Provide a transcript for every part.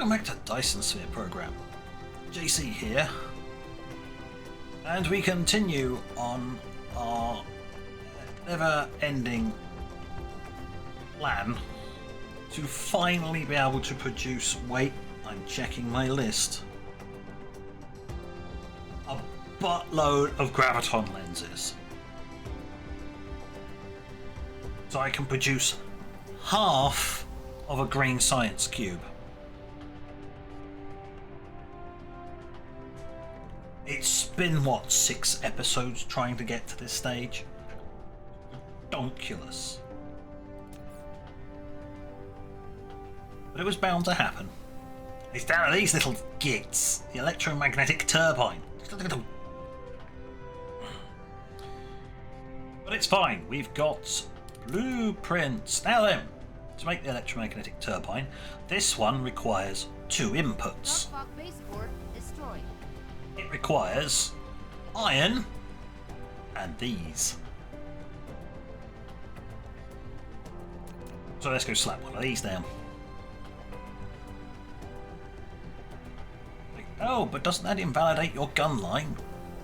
Welcome back to Dyson Sphere Program. JC here, and we continue on our never-ending plan to finally be able to produce, wait, I'm checking my list, a buttload of graviton lenses. So I can produce half of a green science cube. It's been, what, 6 episodes trying to get to this stage? Donkulous. But it was bound to happen. It's down to these little gits, the electromagnetic turbine. But it's fine, we've got blueprints. Now then, to make the electromagnetic turbine, this one requires 2 inputs. It requires iron and these. So let's go slap one of these down. Oh, but doesn't that invalidate your gun line?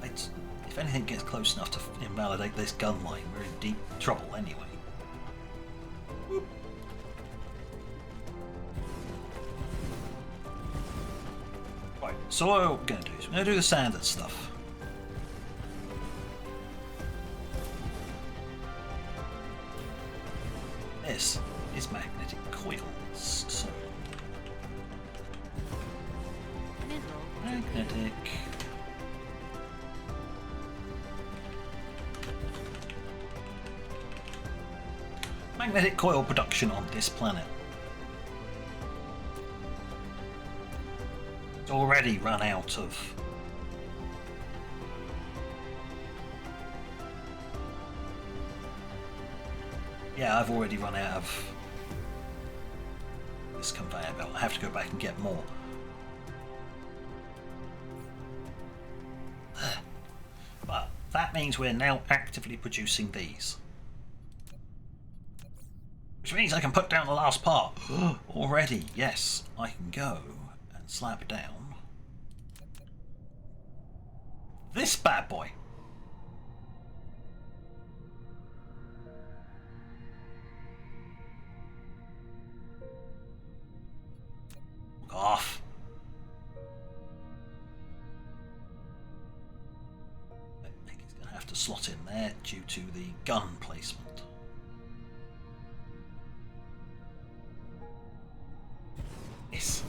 If anything gets close enough to invalidate this gun line, we're in deep trouble anyway. Whoop. Right, so what we're going to do is we're going to do the standard stuff. This is magnetic coils, so magnetic. Magnetic coil production on this planet. It's already run out of I've already run out of this conveyor belt. I have to go back and get more. But that means we're now actively producing these. Which means I can put down the last part. Already, yes, I can go and slap down this bad boy. Look off. I think it's going to have to slot in there due to the gun placement. Yes.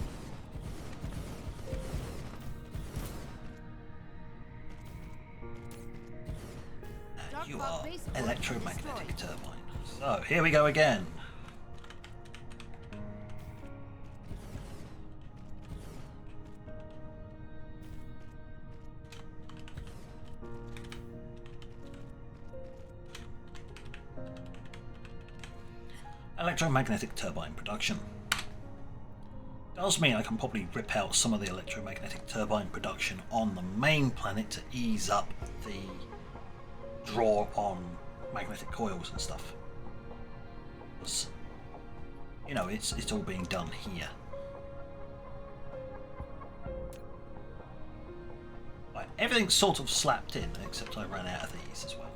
And you are electromagnetic turbine. So here we go again. Electromagnetic turbine production. Does mean I can probably rip out some of the electromagnetic turbine production on the main planet to ease up the draw on magnetic coils and stuff. Because, you know, it's all being done here. Right, everything's sort of slapped in, except I ran out of these as well.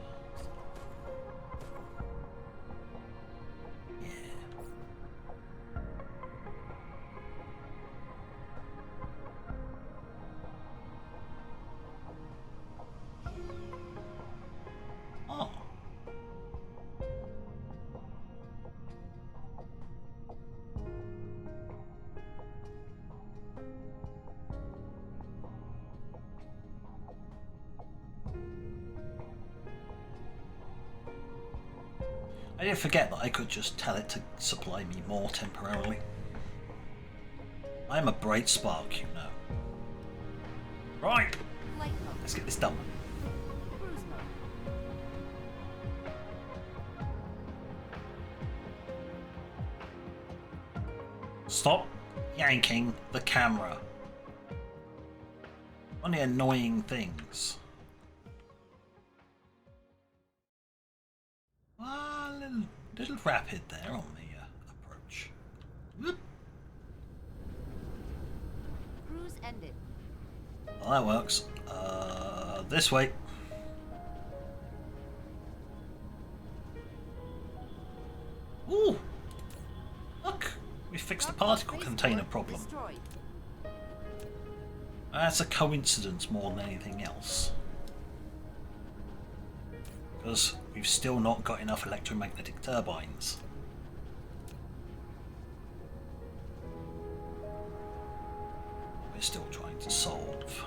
I did forget that I could just tell it to supply me more temporarily. I'm a bright spark, you know. Right, let's get this done. Stop yanking the camera. On the annoying things. Little rapid there on the approach. Whoop. ended. Well, that works. This way. Ooh! Look! We fixed the particle container problem. Destroyed. That's a coincidence more than anything else. Because we've still not got enough electromagnetic turbines. We're still trying to solve.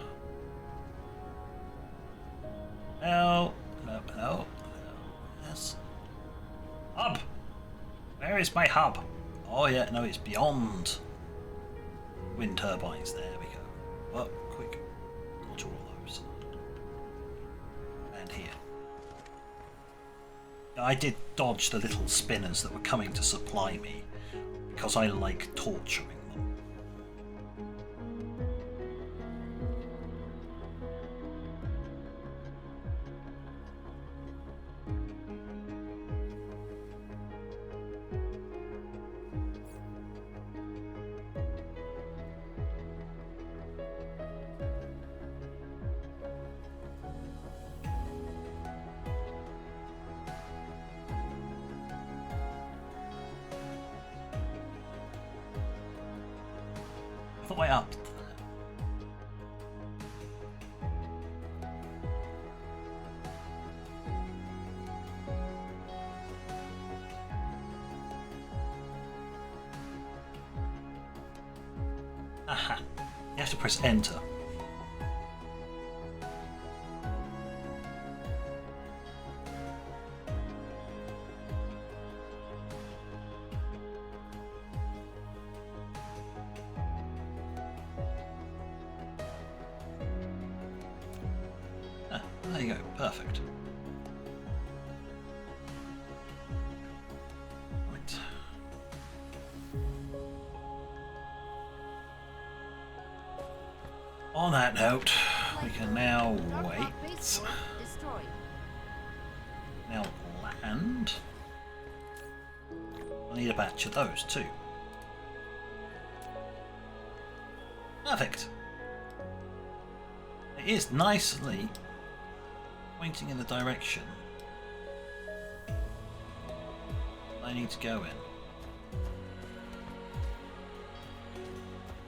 Hello, hello, hello. Yes. Hub! Where is my hub? Oh yeah, no, it's beyond wind turbines. There we go. Oh, quick. Dodge all those. And here. I did dodge the little spinners that were coming to supply me because I like torturing them. The way up. Aha. You have to press enter. There you go, perfect. Right. On that note, we can now wait. Now land. I need a batch of those too. Perfect. It is nicely pointing in the direction I need to go in.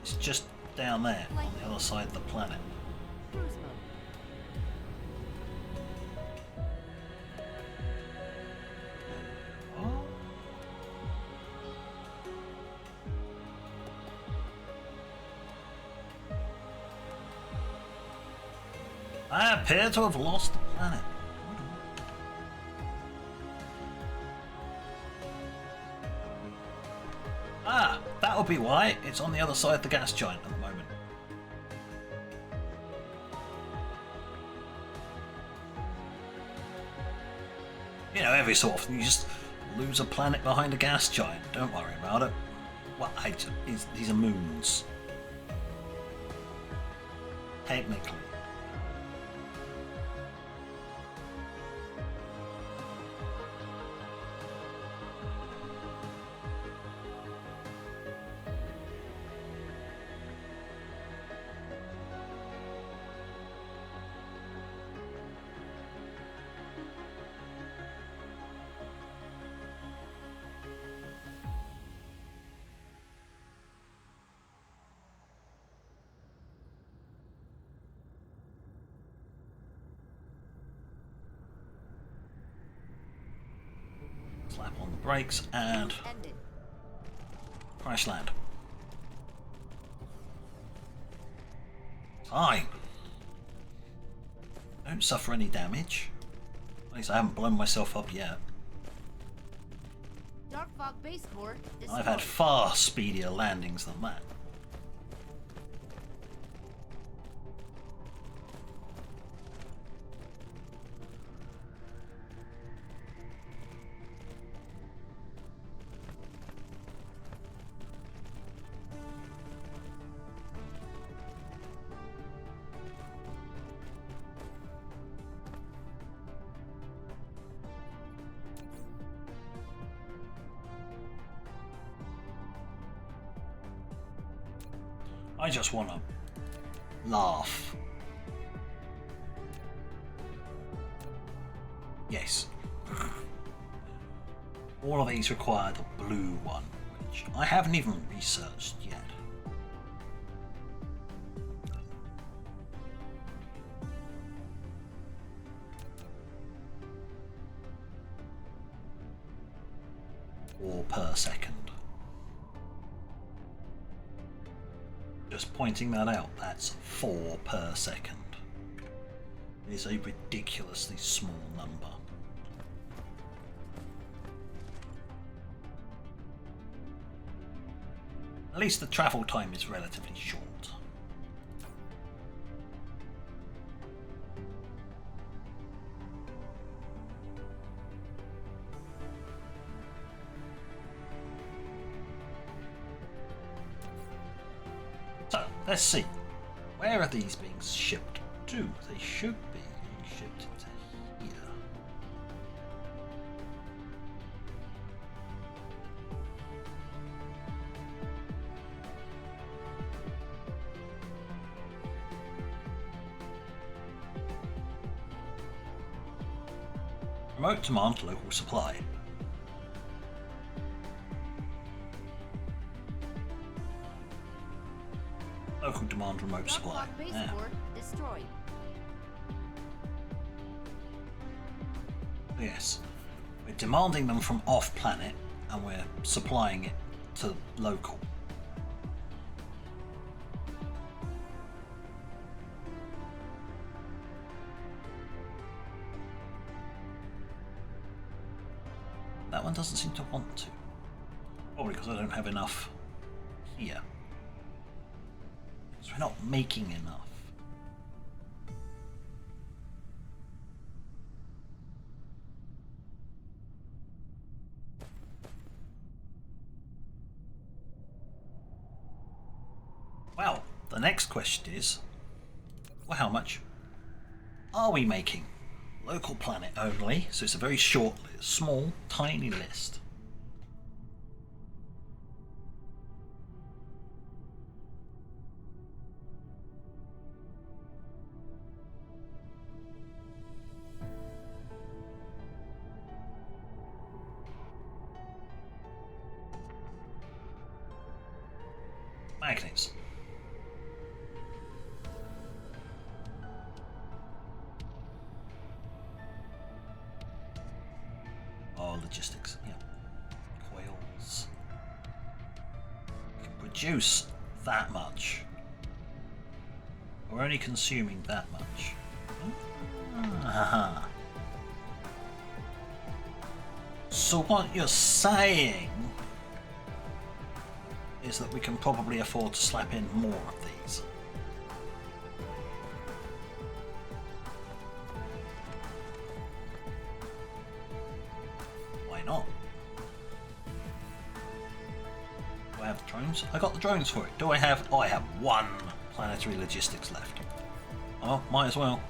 It's just down there on the other side of the planet. Oh. I appear to have lost the planet. Ah, that'll be why. It's on the other side of the gas giant at the moment. You know, every so often you just lose a planet behind a gas giant. Don't worry about it. Well, these are moons. Technically. Slap on the brakes and crash land. Fine. Don't suffer any damage. At least I haven't blown myself up yet. I've had far speedier landings than that. I just want to laugh. Yes. All of these require the blue one, which I haven't even researched yet. Or per second. Just pointing that out, that's 4 per second. It is a ridiculously small number. At least the travel time is relatively short. So, let's see. Where are these being shipped to? They should be being shipped to here. Remote demand local supply. Local demand remote supply. Yeah. Destroyed. Yes. We're demanding them from off planet and we're supplying it to local. That one doesn't seem to want to. Probably because I don't have enough here. Because we're not making enough. Well, the next question is, well, how much are we making? Local planet only, so it's a very short, small, tiny list. Magnets. Oh, logistics, yeah. Coils. We can produce that much. We're only consuming that much. Ah. So what you're saying is that we can probably afford to slap in more of these. Why not? Do I have the drones? I got the drones for it. Do I have... Oh, I have 1 planetary logistics left. Oh, might as well.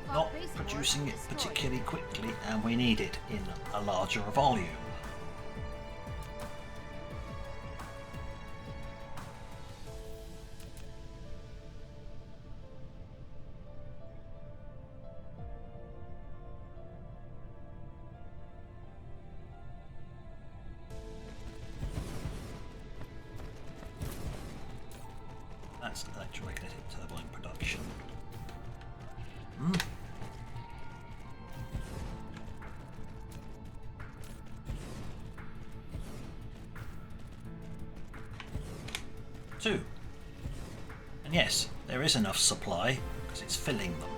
Not producing it particularly quickly, and we need it in a larger volume. That's electromagnetic turbine production. Mm. Two. And yes, there is enough supply because it's filling them.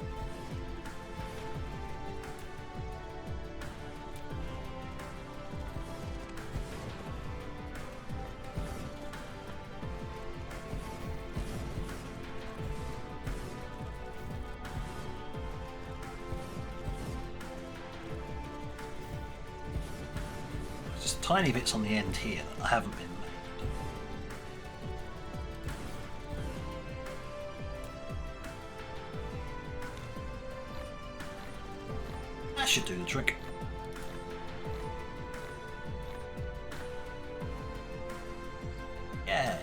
Just tiny bits on the end here that haven't been made. That should do the trick. Yeah.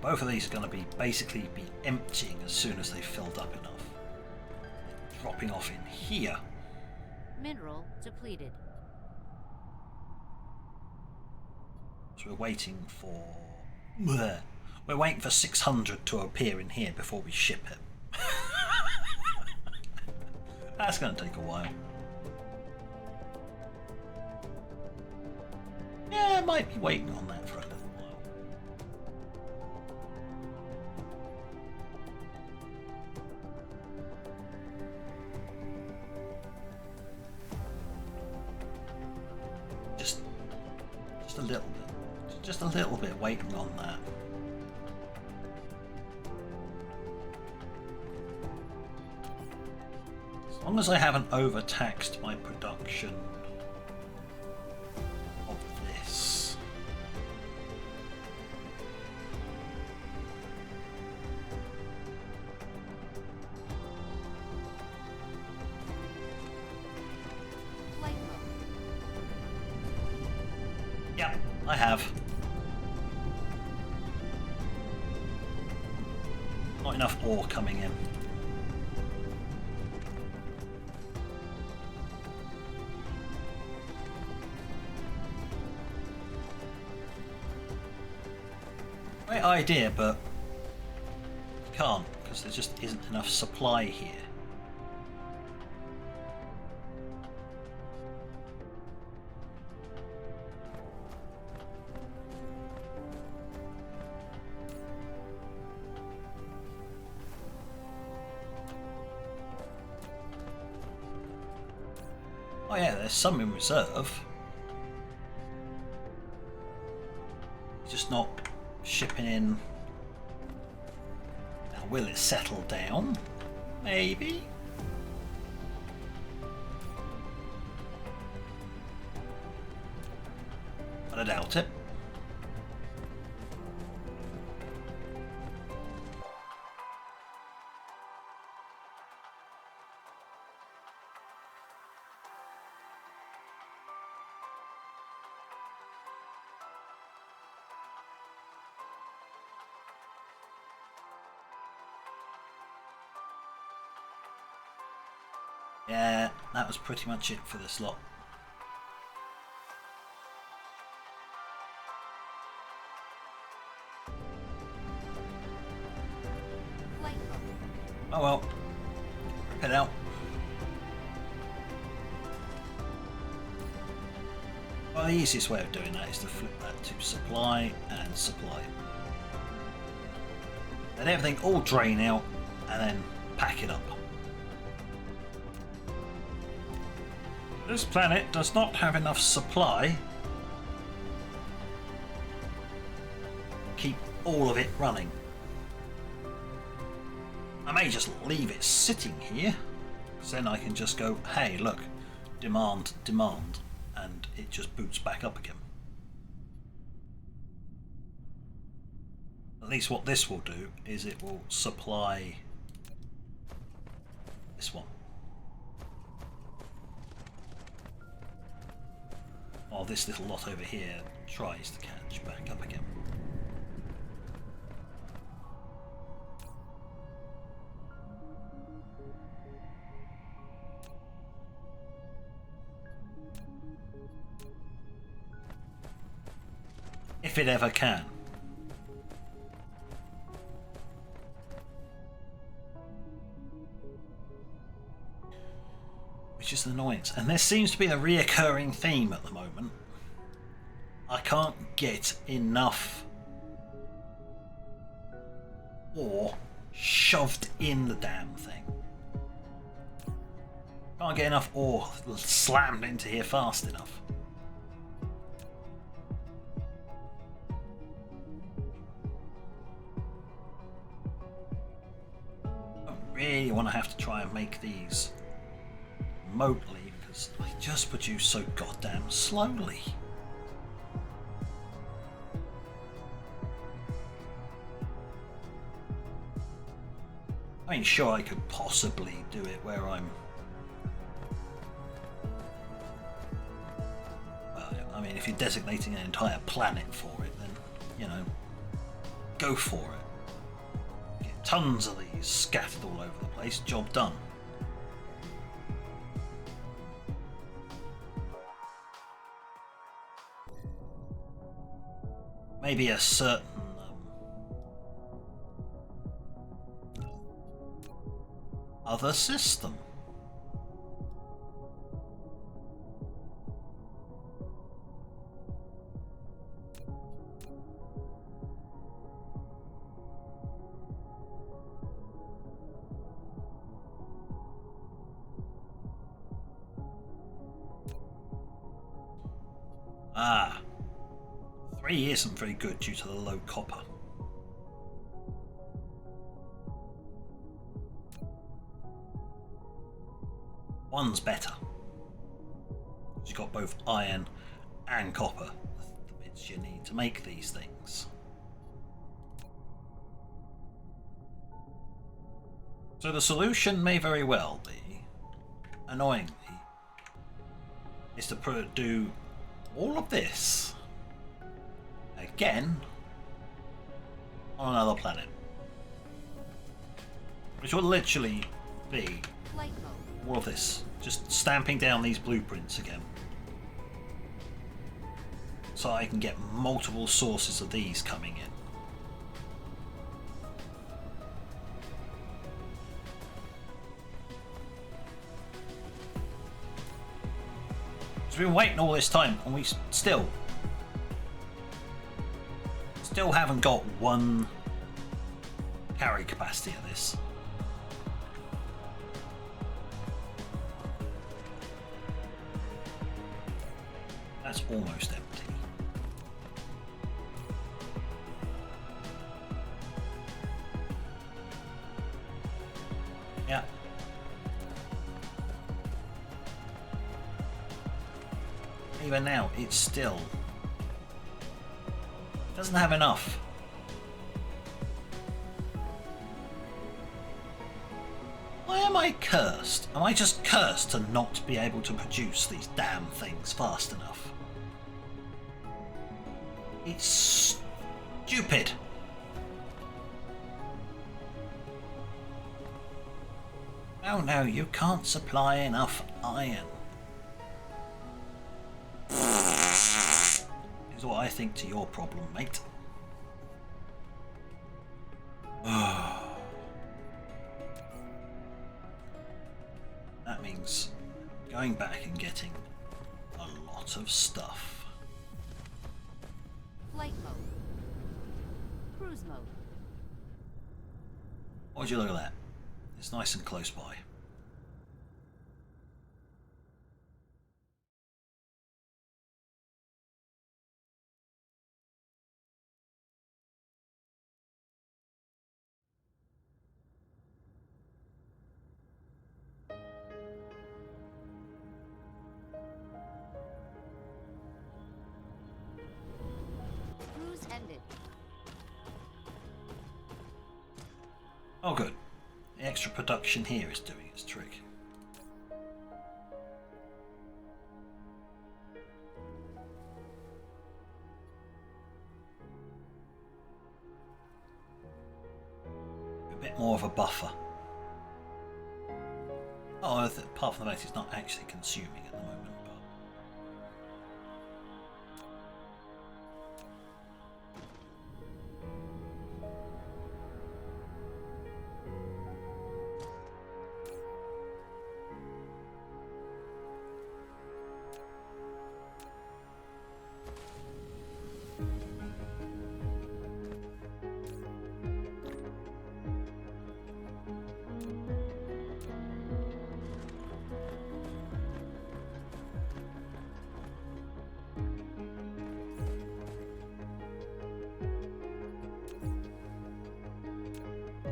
both of these are going to be basically be emptying as soon as they've filled up enough. Dropping off in here. Mineral depleted. So we're waiting for... We're waiting for 600 to appear in here before we ship it. That's going to take a while. Yeah, I might be waiting on that for a little while. Just a little bit. Just a little bit waiting on that. As long as I haven't overtaxed my production of this. Flight mode. Yep, I have. Not enough ore coming in. Great idea, but you can't because there just isn't enough supply here. Oh yeah, there's some in reserve. Just not shipping in. Now, will it settle down? Maybe. But I doubt it. Yeah, that was pretty much it for this lot. Oh well, rip it out. Well, the easiest way of doing that is to flip that to supply and supply. Let everything all drain out and then pack it up. This planet does not have enough supply to keep all of it running. I may just leave it sitting here, because then I can just go, hey look, demand, demand, and it just boots back up again. At least what this will do is it will supply this one. While this little lot over here tries to catch back up again. If it ever can. Which is an annoyance. And there seems to be a reoccurring theme at the moment. I can't get enough ore shoved in the damn thing. Can't get enough ore slammed into here fast enough. I don't really want to have to try and make these remotely because I just produce so goddamn slowly. I mean, sure, I could possibly do it where I'm... Well, I mean, if you're designating an entire planet for it, then, you know, Go for it. Get tons of these scattered all over the place. Job done. Maybe a certain other system. Ah, 3 isn't very good due to the low copper. One's better. You've got both iron and copper, the bits you need to make these things. So the solution may very well be, annoyingly, is to do all of this again on another planet, which will literally be Flight mode. all of this, just stamping down these blueprints again, so I can get multiple sources of these coming in. We've been waiting all this time and we still haven't got one carry capacity of this. That's almost empty. Yeah. Even now, it still doesn't have enough. Why am I cursed? Am I just cursed to not be able to produce these damn things fast enough? It's stupid. Oh no, you can't supply enough iron. Is what I think to your problem, mate. That means going back and getting a lot of stuff. Flight mode. Cruise mode. Would you look at that? It's nice and close by. Cruise ended. Oh good. The extra production here is doing its trick. A bit more of a buffer. Oh, apart from the fact it's not actually consuming at the moment, but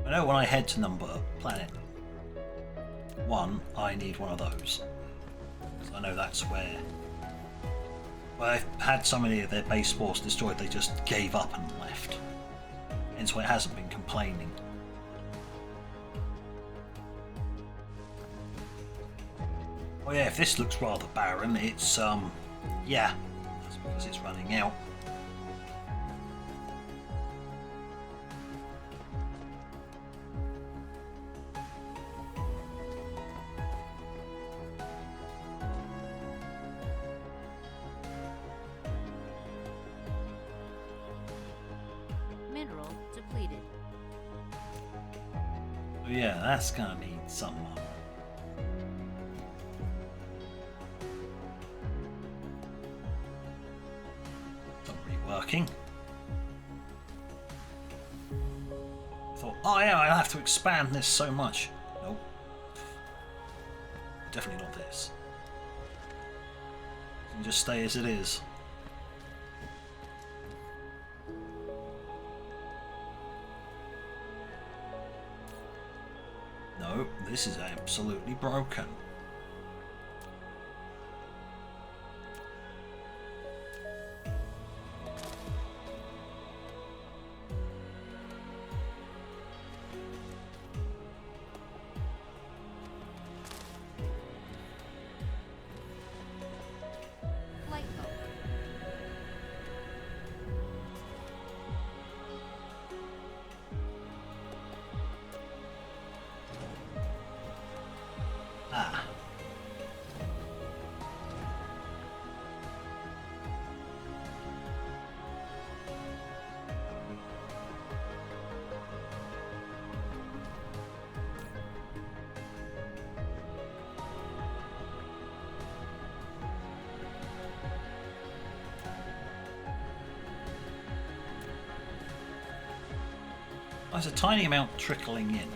I know when I head to planet 1, I need one of those. Because I know that's where they've had so many of their base spores destroyed, they just gave up and left. Hence why it hasn't been complaining. Oh yeah, if this looks rather barren, it's, yeah, that's because it's running out. Mineral depleted. Oh yeah, that's gonna need some. Some reworking. Thought, oh yeah, I'll have to expand this so much. Nope. Definitely not this. It can just stay as it is. No, this is absolutely broken. Flight mode. Ah. There's a tiny amount trickling in.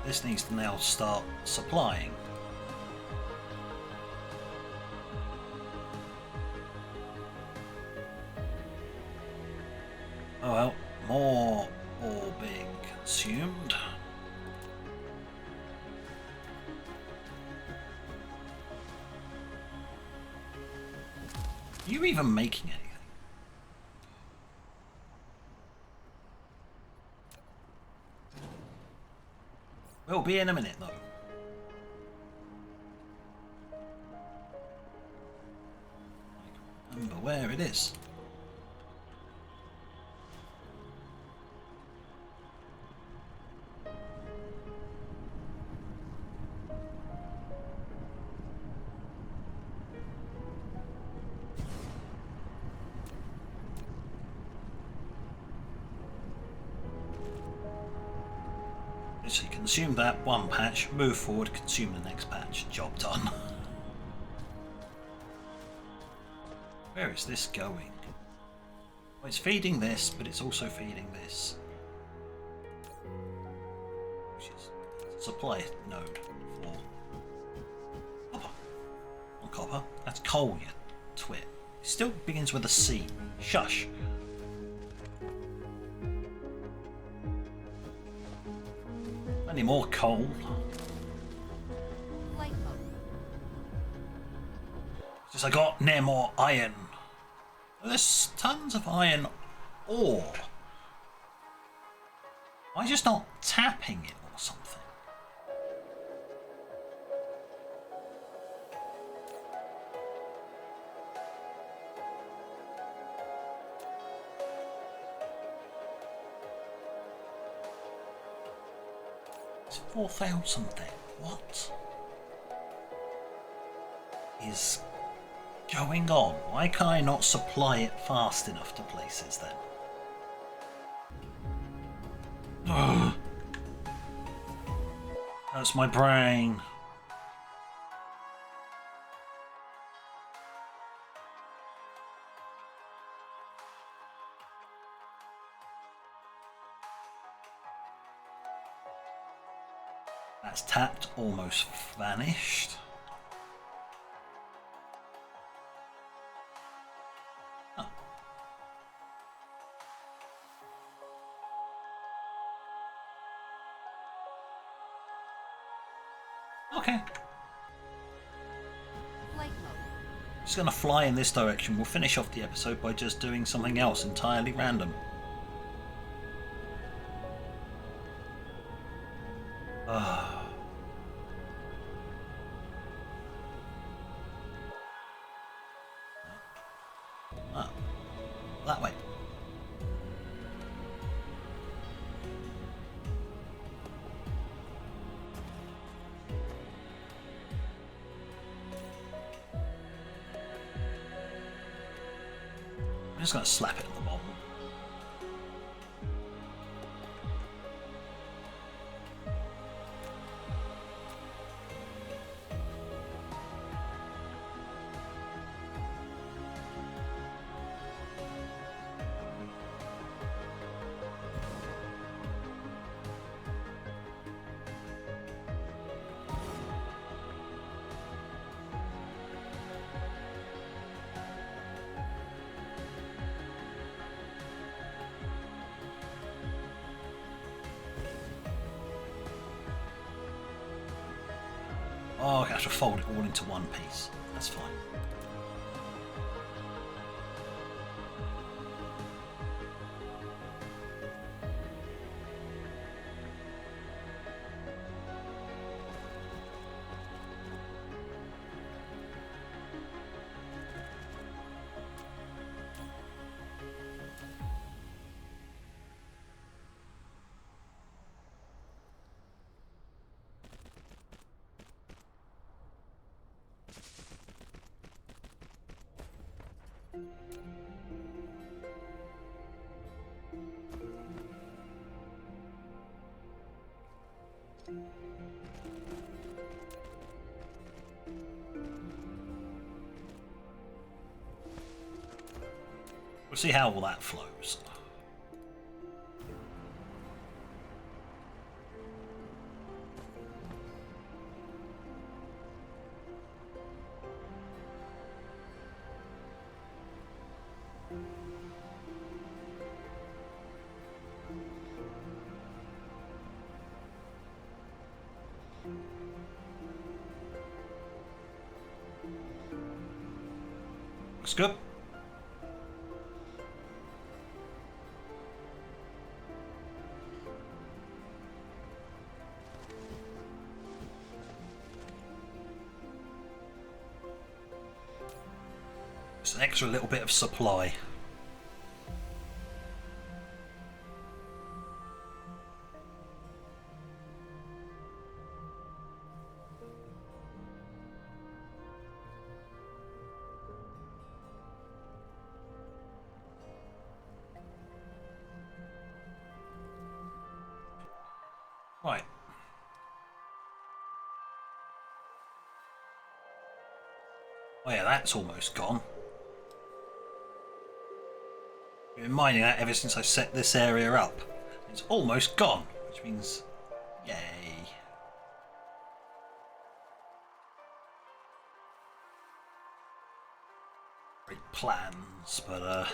This needs to now start supplying. Oh well, more ore being consumed. Are you even making anything? We'll be in a minute though. I remember where it is. So you consume that one patch, move forward, consume the next patch, job done. Where is this going? Well, it's feeding this, but it's also feeding this. Which is supply node for copper. Not copper, that's coal, you twit. It still begins with a C. Shush. Any more coal? Flight mode. Just I got near more iron. There's tons of iron ore. Am I just not tapping it or something? It's 4,000 then. What is going on? Why can I not supply it fast enough to places then? Ugh. That's my brain. That's tapped, almost vanished. Oh. Okay. Flight mode. Just gonna fly in this direction. We'll finish off the episode by just doing something else entirely random. That way. I'm just going to slap it at the bottom. Oh, I have to fold it all into one piece. That's fine. We'll see how all that flows. Looks good. Just an extra little bit of supply. Right. Oh yeah, that's almost gone. I've been mining that ever since I set this area up. It's almost gone, which means, yay. Great plans, but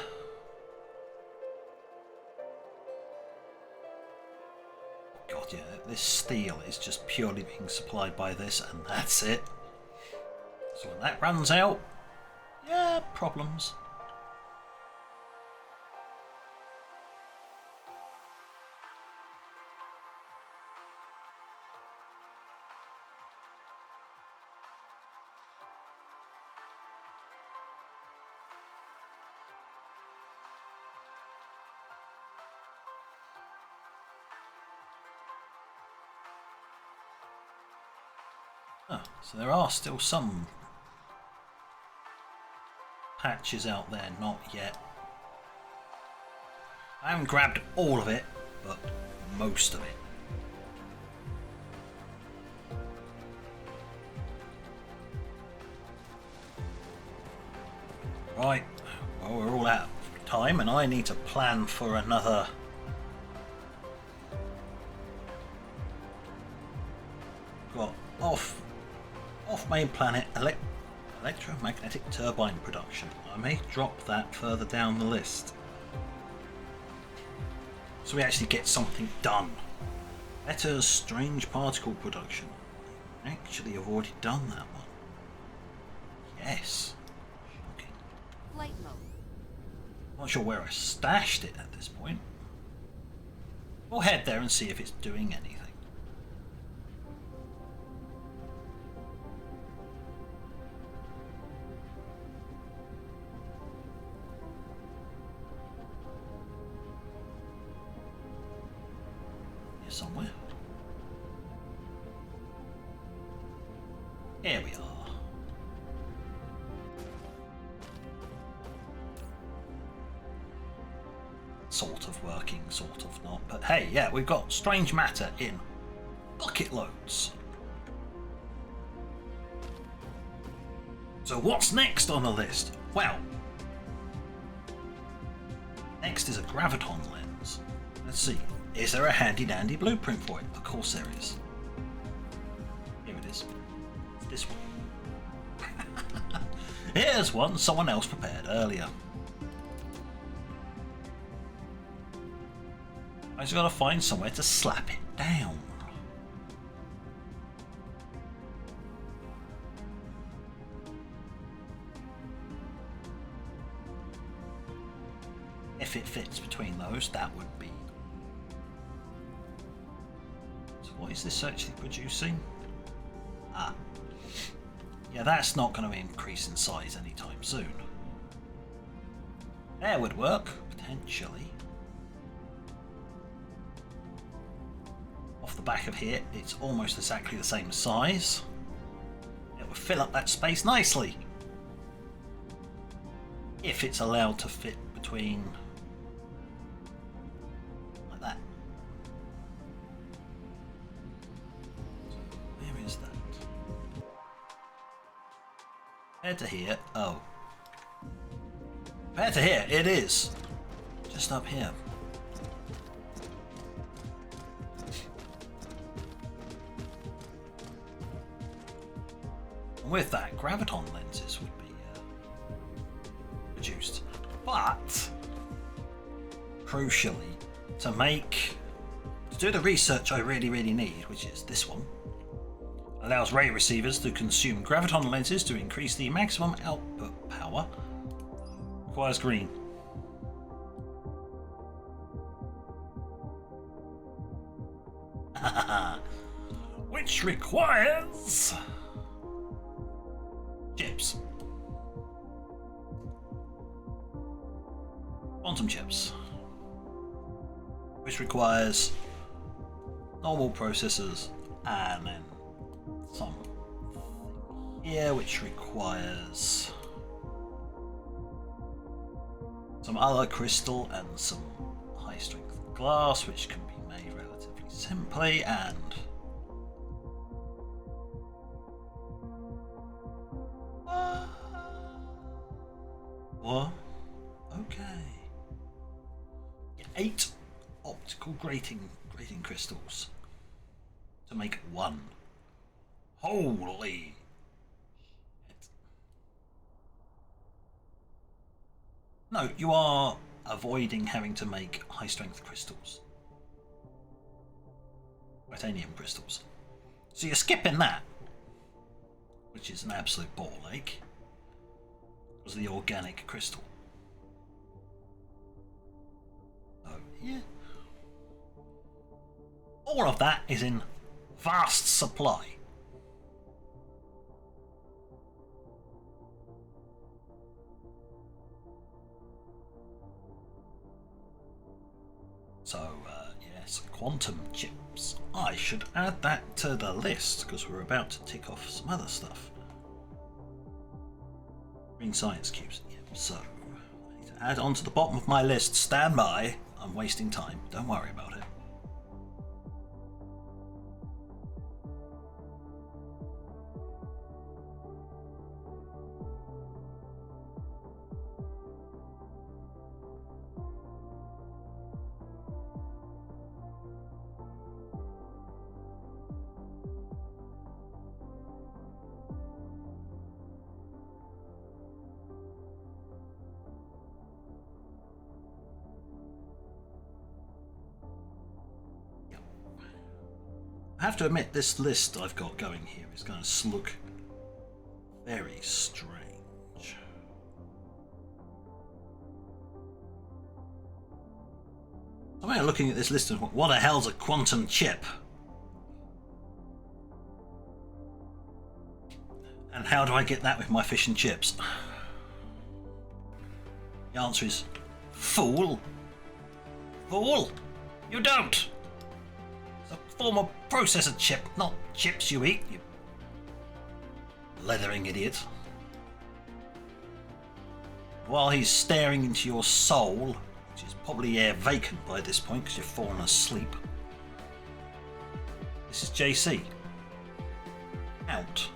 God, yeah, this steel is just purely being supplied by this, and that's it. So when that runs out, yeah, problems. Oh, so there are still some patches out there, not yet. I haven't grabbed all of it, but most of it. Right, well, we're all out of time, and I need to plan for another. Got off main planet electromagnetic turbine production. I may drop that further down the list. So we actually get something done. Better strange particle production. Actually, I've already done that one. Yes. Shocking. Flight mode. Not sure where I stashed it at this point. We'll head there and see if it's doing anything. Somewhere. Here we are. sort of working, sort of not. But hey, yeah, we've got strange matter in bucket loads. So what's next on the list? Well, next is a graviton lens. Let's see, is there a handy dandy blueprint for it? Of course there is. Here it is. It's this one. Here's one someone else prepared earlier. I just gotta find somewhere to slap it down. If it fits between those, that would be. So what is this actually producing? Ah. Yeah, that's not going to increase in size anytime soon. There would work, potentially. Off the back of here, it's almost exactly the same size. It would fill up that space nicely. If it's allowed to fit between... like that. Where is that? Compared to here, oh. Compared to here, it is. Just up here. And with that, graviton lenses would be produced. But, crucially, to do the research I really need, which is this one, allows ray receivers to consume graviton lenses to increase the maximum output power, requires green. Which requires chips. Quantum chips. Which requires normal processors and then some here which requires some other crystal and some high strength glass which can be made relatively simply and what? Okay. 8 optical grating crystals to make one. Holy shit. No, you are avoiding having to make high strength crystals. Titanium crystals. So you're skipping that, which is an absolute ball ache. Was the organic crystal. Oh, yeah. All of that is in vast supply. So, yes, quantum chips. I should add that to the list because we're about to tick off some other stuff. Green science cubes. Yep, so I need to add on to the bottom of my list. Stand by. I'm wasting time. Don't worry about it. I have to admit, this list I've got going here is going to look very strange. I'm looking at this list and what the hell's a quantum chip? And how do I get that with my fish and chips? The answer is fool. Fool! You don't! It's a form of processor chip, not chips you eat, you leathering idiot. While he's staring into your soul, which is probably air vacant by this point because you've fallen asleep. This is JC. Out.